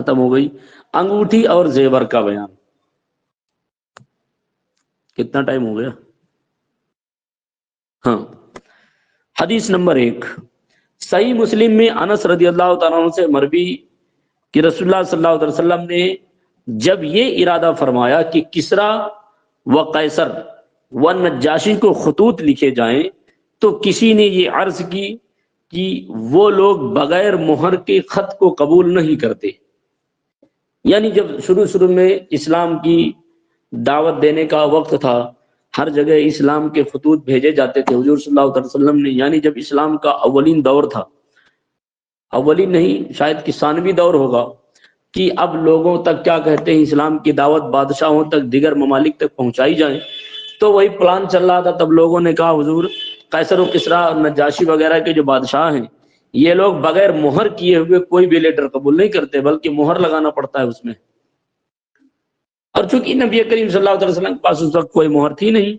ختم ہو گئی. انگوٹھی اور زیور کا بیان. کتنا ٹائم ہو گیا؟ ہاں. حدیث نمبر 1 صحیح مسلم میں انس رضی اللہ تعالیٰ عنہ سے مروی کہ رسول اللہ صلی اللہ علیہ وسلم نے جب یہ ارادہ فرمایا کہ کسرا و قیصر و نجاشی کو خطوط لکھے جائیں تو کسی نے یہ عرض کی کہ وہ لوگ بغیر مہر کے خط کو قبول نہیں کرتے. یعنی جب شروع میں اسلام کی دعوت دینے کا وقت تھا، ہر جگہ اسلام کے خطوط بھیجے جاتے تھے. حضور صلی اللہ علیہ وسلم نے یعنی جب اسلام کا اولین دور تھا، اولین نہیں شاید کہ ثانوی دور ہوگا، کہ اب لوگوں تک کیا کہتے ہیں اسلام کی دعوت بادشاہوں تک، دیگر ممالک تک پہنچائی جائے، تو وہی پلان چل رہا تھا. تب لوگوں نے کہا حضور قیصر و کسریٰ اور نجاشی وغیرہ کے جو بادشاہ ہیں یہ لوگ بغیر مہر کیے ہوئے کوئی بھی لیٹر قبول نہیں کرتے، بلکہ مہر لگانا پڑتا ہے اس میں. اور چونکہ نبی کریم صلی اللہ علیہ وسلم کے پاس اس وقت کوئی مہر تھی نہیں،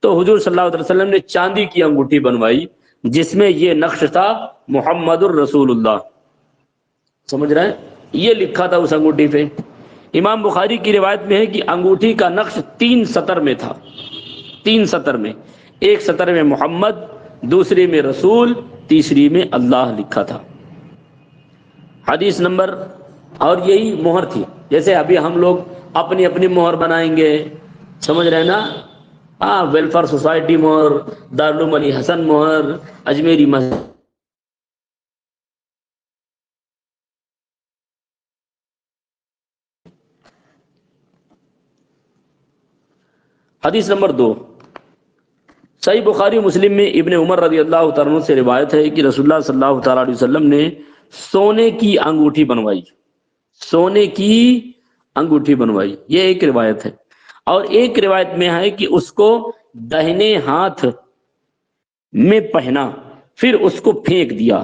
تو حضور صلی اللہ علیہ وسلم نے چاندی کی انگوٹھی بنوائی جس میں یہ نقش تھا محمد الرسول اللہ. سمجھ رہے ہیں؟ یہ لکھا تھا اس انگوٹھی پہ. امام بخاری کی روایت میں ہے کہ انگوٹھی کا نقش 3 سطر میں تھا. 3 سطر میں، ایک سطر میں محمد، دوسری میں رسول، تیسری میں اللہ لکھا تھا. حدیث نمبر، اور یہی مہر تھی. جیسے ابھی ہم لوگ اپنی اپنی مہر بنائیں گے، سمجھ رہے ہیں نا؟ ویلفیئر سوسائٹی مہر، دارالعلوم علی حسن مہر، اجمیری مسجد. حدیث نمبر 2 صحیح بخاری مسلم میں ابن عمر رضی اللہ تعالیٰ عنہ سے روایت ہے کہ رسول اللہ صلی اللہ تعالیٰ علیہ وسلم نے سونے کی انگوٹھی بنوائی. سونے کی انگوٹھی بنوائی، یہ ایک روایت ہے. اور ایک روایت میں ہے کہ اس کو دہنے ہاتھ میں پہنا، پھر اس کو پھینک دیا،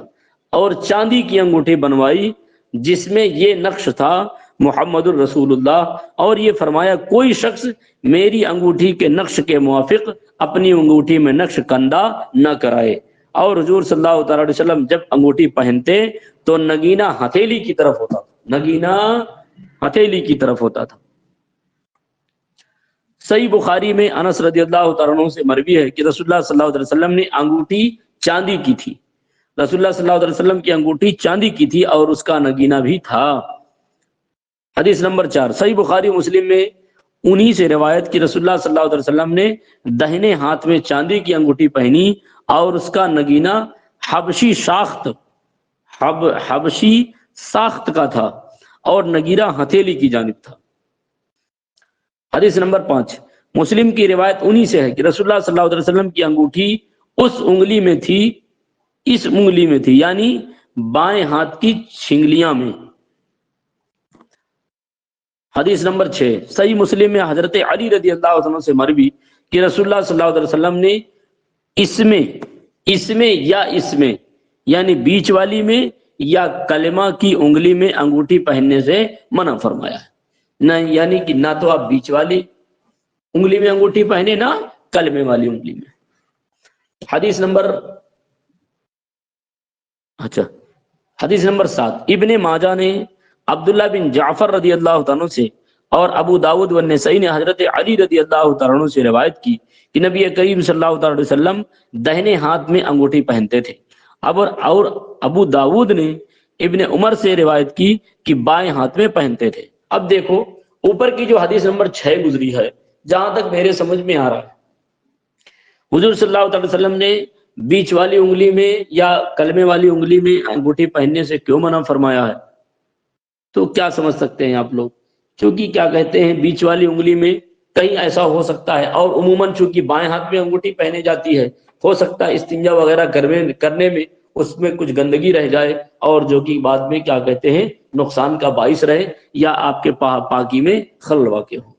اور چاندی کی انگوٹھی بنوائی جس میں یہ نقش تھا محمد الرسول اللہ، اور یہ فرمایا کوئی شخص میری انگوٹھی کے نقش کے موافق اپنی انگوٹھی میں نقش کندہ نہ کرائے. اور حضور صلی اللہ تعالی علیہ وسلم جب انگوٹھی پہنتے تو نگینہ ہتھیلی کی طرف ہوتا تھا. نگینہ ہتھیلی کی طرف ہوتا تھا. صحیح بخاری میں انس رضی اللہ تعالیٰ عنہ سے مروی ہے کہ رسول اللہ صلی اللہ علیہ وسلم نے انگوٹھی چاندی کی تھی. رسول اللہ صلی اللہ علیہ وسلم کی انگوٹھی چاندی کی تھی اور اس کا نگینہ بھی تھا. حدیث نمبر 4 صحیح بخاری مسلم میں انہی سے روایت کی رسول اللہ صلی اللہ علیہ وسلم نے دہنے ہاتھ میں چاندی کی انگوٹھی پہنی اور اس کا نگینہ حبشی ساخت کا تھا اور نگینہ ہتھیلی کی جانب تھا. حدیث نمبر 5 مسلم کی روایت انہی سے ہے کہ رسول اللہ صلی اللہ علیہ وسلم کی انگوٹھی اس انگلی میں تھی یعنی بائیں ہاتھ کی چھنگلیاں میں. حدیث نمبر 6 صحیح مسلم میں حضرت علی رضی اللہ عنہ سے مروی کہ رسول اللہ صلی اللہ علیہ وسلم نے اس میں یعنی بیچ والی میں یا کلمہ کی انگلی میں انگوٹھی پہننے سے منع فرمایا ہے. نہ یعنی کہ نہ تو آپ بیچ والی انگلی میں انگوٹھی پہنے، نہ کلمے والی انگلی میں. حدیث نمبر 7 ابن ماجہ نے عبداللہ بن جعفر رضی اللہ تعالیٰ سے اور ابو داود والنسائی نے حضرت علی رضی اللہ تعالیٰ سے روایت کی کہ نبی کریم صلی اللہ تعالیٰ علیہ وسلم دہنے ہاتھ میں انگوٹھی پہنتے تھے. اور ابو داود نے ابن عمر سے روایت کی کہ بائیں ہاتھ میں پہنتے تھے. اب دیکھو اوپر کی جو حدیث نمبر 6 گزری ہے، جہاں تک میرے سمجھ میں آ رہا ہے، حضور صلی اللہ تعالی وسلم نے بیچ والی انگلی میں یا کلمے والی انگلی میں انگوٹھی پہننے سے کیوں منع فرمایا ہے؟ تو کیا سمجھ سکتے ہیں آپ لوگ؟ کیونکہ کیا کہتے ہیں بیچ والی انگلی میں کہیں ایسا ہو سکتا ہے، اور عموماً چونکہ بائیں ہاتھ میں انگوٹھی پہنی جاتی ہے، ہو سکتا ہے استنجا وغیرہ کرنے میں اس میں کچھ گندگی رہ جائے اور جو کہ بعد میں کیا کہتے ہیں نقصان کا باعث رہے، یا آپ کے پاکی میں خلل واقع ہو.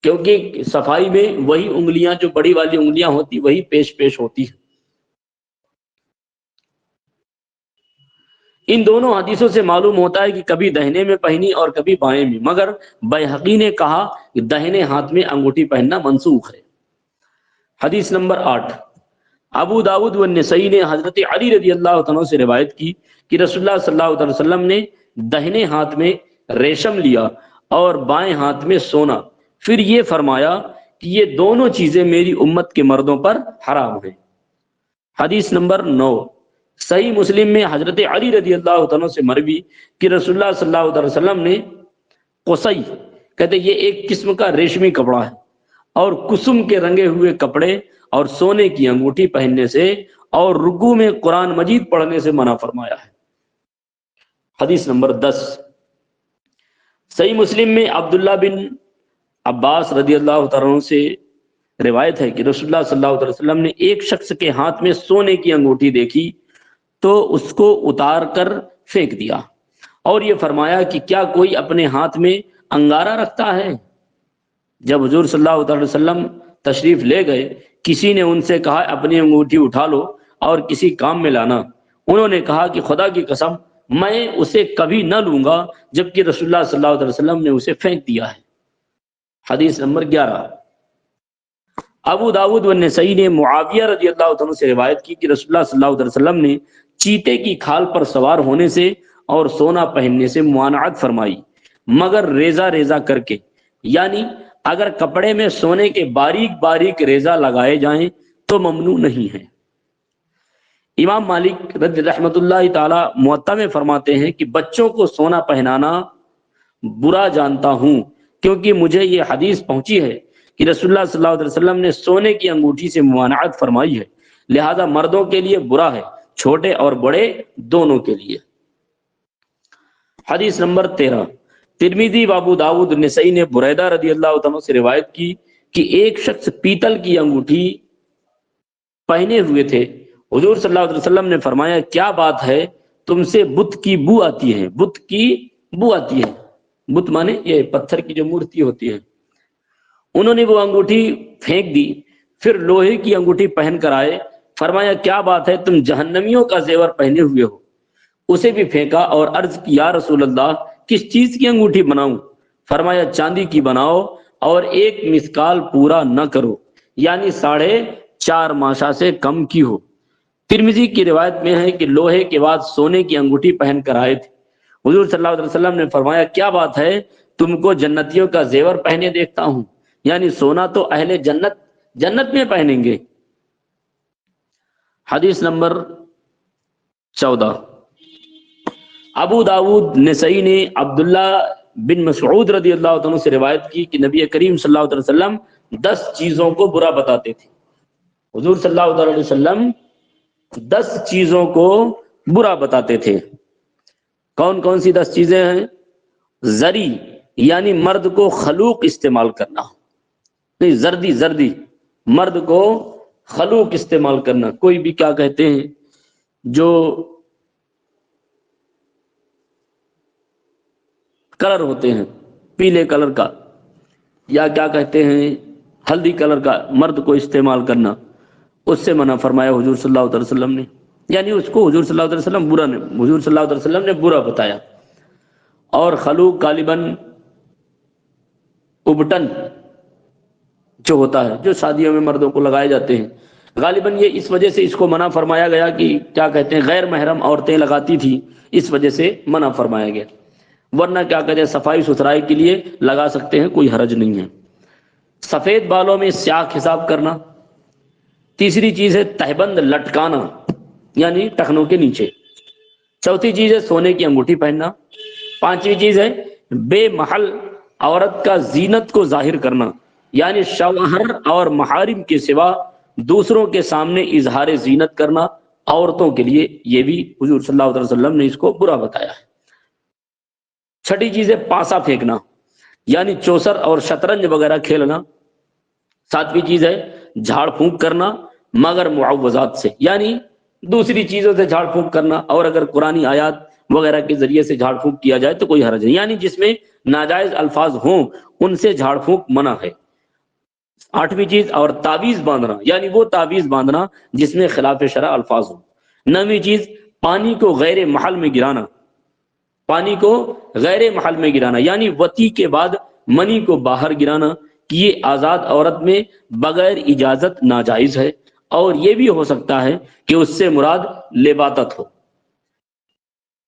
کیونکہ صفائی میں وہی انگلیاں جو بڑی والی انگلیاں ہوتی وہی پیش ہوتی ہے. ان دونوں حدیثوں سے معلوم ہوتا ہے کہ کبھی دہنے میں پہنی اور کبھی بائیں میں، مگر بیہقی نے کہا کہ دہنے ہاتھ میں انگوٹھی پہننا منسوخ ہے. حدیث نمبر 8 ابو داود والنسائی نے حضرت علی رضی اللہ عنہ سے روایت کی کہ رسول اللہ صلی اللہ علیہ وسلم نے دہنے ہاتھ میں ریشم لیا اور بائیں ہاتھ میں سونا، پھر یہ فرمایا کہ یہ دونوں چیزیں میری امت کے مردوں پر حرام ہیں۔ حدیث نمبر 9، صحیح مسلم میں حضرت علی رضی اللہ عنہ سے مروی کہ رسول اللہ صلی اللہ علیہ وسلم نے قصی، کہتے یہ ایک قسم کا ریشمی کپڑا ہے، اور کسم کے رنگے ہوئے کپڑے اور سونے کی انگوٹھی پہننے سے اور رکوع میں قرآن مجید پڑھنے سے منع فرمایا ہے۔ حدیث نمبر 10، صحیح مسلم میں عبداللہ بن عباس رضی اللہ تعالیٰ عنہ سے روایت ہے کہ رسول اللہ صلی اللہ علیہ وسلم نے ایک شخص کے ہاتھ میں سونے کی انگوٹھی دیکھی تو اس کو اتار کر پھینک دیا، اور یہ فرمایا کہ کیا کوئی اپنے ہاتھ میں انگارہ رکھتا ہے؟ جب حضور صلی اللہ علیہ وسلم تشریف لے گئے، کسی نے ان سے کہا اپنی انگوٹھی اٹھا لو اور کسی کام میں لانا۔ انہوں نے کہا کہ خدا کی قسم میں اسے کبھی نہ لوں گا، جبکہ رسول اللہ صلی اللہ علیہ وسلم نے اسے پھینک دیا ہے۔ حدیث نمبر 11، ابو داود و نسائی نے معاویہ رضی اللہ عنہ سے روایت کی کہ رسول اللہ صلی اللہ علیہ وسلم نے چیتے کی کھال پر سوار ہونے سے اور سونا پہننے سے ممانعت فرمائی، مگر ریزہ ریزہ کر کے، یعنی اگر کپڑے میں سونے کے باریک باریک ریزہ لگائے جائیں تو ممنوع نہیں ہے۔ امام مالک رضی رحمۃ اللہ تعالی موطا میں فرماتے ہیں کہ بچوں کو سونا پہنانا برا جانتا ہوں، کیونکہ مجھے یہ حدیث پہنچی ہے کہ رسول اللہ صلی اللہ علیہ وسلم نے سونے کی انگوٹھی سے ممانعت فرمائی ہے، لہذا مردوں کے لیے برا ہے، چھوٹے اور بڑے دونوں کے لیے۔ حدیث نمبر 13، ترمذی و ابو داود نسائی نے بریدہ رضی اللہ عنہ سے روایت کی کہ ایک شخص پیتل کی انگوٹھی پہنے ہوئے تھے، حضور صلی اللہ علیہ وسلم نے فرمایا کیا بات ہے تم سے بت کی بو آتی ہے؟ بت کی بو آتی ہے، بت مانے یہ پتھر کی جو مورتی ہوتی ہے۔ انہوں نے وہ انگوٹھی پھینک دی، پھر لوہے کی انگوٹھی پہن کر آئے، فرمایا کیا بات ہے تم جہنمیوں کا زیور پہنے ہوئے ہو؟ اسے بھی پھینکا اور عرض کی یا رسول اللہ کس چیز کی انگوٹھی بناؤں؟ فرمایا چاندی کی بناؤ اور ایک مسکال پورا نہ کرو، یعنی 4.5 ماشا سے کم کی ہو۔ ترمذی کی روایت میں ہے کہ لوہے کے بعد سونے کی انگوٹھی پہن کر آئے تھے، حضور صلی اللہ علیہ وسلم نے فرمایا کیا بات ہے تم کو جنتیوں کا زیور پہنے دیکھتا ہوں، یعنی سونا تو اہل جنت میں پہنیں گے۔ حدیث نمبر 14، ابو داود نسائی نے عبداللہ بن مسعود رضی اللہ عنہ سے روایت کی کہ نبی کریم صلی اللہ علیہ وسلم 10 چیزوں کو برا بتاتے تھے۔ حضور صلی اللہ علیہ وسلم 10 چیزوں کو برا بتاتے تھے۔ کون کون سی 10 چیزیں ہیں؟ زری یعنی مرد کو خلوق استعمال کرنا، نہیں زردی مرد کو خلوق استعمال کرنا، کوئی بھی کیا کہتے ہیں جو کلر ہوتے ہیں، پیلے کلر کا یا کیا کہتے ہیں ہلدی کلر کا مرد کو استعمال کرنا، اس سے منع فرمایا حضور صلی اللہ علیہ وسلم نے، یعنی اس کو حضور صلی اللہ علیہ وسلم حضور صلی اللہ علیہ وسلم نے برا بتایا۔ اور خلوق غالباً ابٹن جو ہوتا ہے، جو شادیوں میں مردوں کو لگائے جاتے ہیں، غالباً یہ اس وجہ سے اس کو منع فرمایا گیا کہ کیا کہتے ہیں غیر محرم عورتیں لگاتی تھی، اس وجہ سے منع فرمایا گیا، ورنہ کیا کہتے ہیں صفائی ستھرائی کے لیے لگا سکتے ہیں، کوئی حرج نہیں ہے۔ سفید بالوں میں سیاہ حساب کرنا۔ تیسری چیز ہے تہبند لٹکانا، یعنی ٹخنوں کے نیچے۔ چوتھی چیز ہے سونے کی انگوٹھی پہننا۔ پانچویں چیز ہے بے محل عورت کا زینت کو ظاہر کرنا، یعنی شوہر اور محارم کے سوا دوسروں کے سامنے اظہار زینت کرنا عورتوں کے لیے، یہ بھی حضور صلی اللہ علیہ وسلم نے اس کو برا بتایا ہے۔ چھٹی چیز ہے پاسا پھینکنا، یعنی چوسر اور شطرنج وغیرہ کھیلنا۔ ساتویں چیز ہے جھاڑ پھونک کرنا مگر معوذات سے، یعنی دوسری چیزوں سے جھاڑ پھونک کرنا، اور اگر قرآنی آیات وغیرہ کے ذریعے سے جھاڑ پھونک کیا جائے تو کوئی حرج نہیں، یعنی جس میں ناجائز الفاظ ہوں ان سے جھاڑ پھونک منع ہے۔ آٹھویں چیز اور تعویذ باندھنا، یعنی وہ تعویذ باندھنا جس میں خلاف شرع الفاظ ہوں۔ نویں چیز پانی کو غیر محل میں گرانا، پانی کو غیر محل میں گرانا، یعنی وطی کے بعد منی کو باہر گرانا، کہ یہ آزاد عورت میں بغیر اجازت ناجائز ہے، اور یہ بھی ہو سکتا ہے کہ اس سے مراد لباطت ہو۔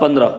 15,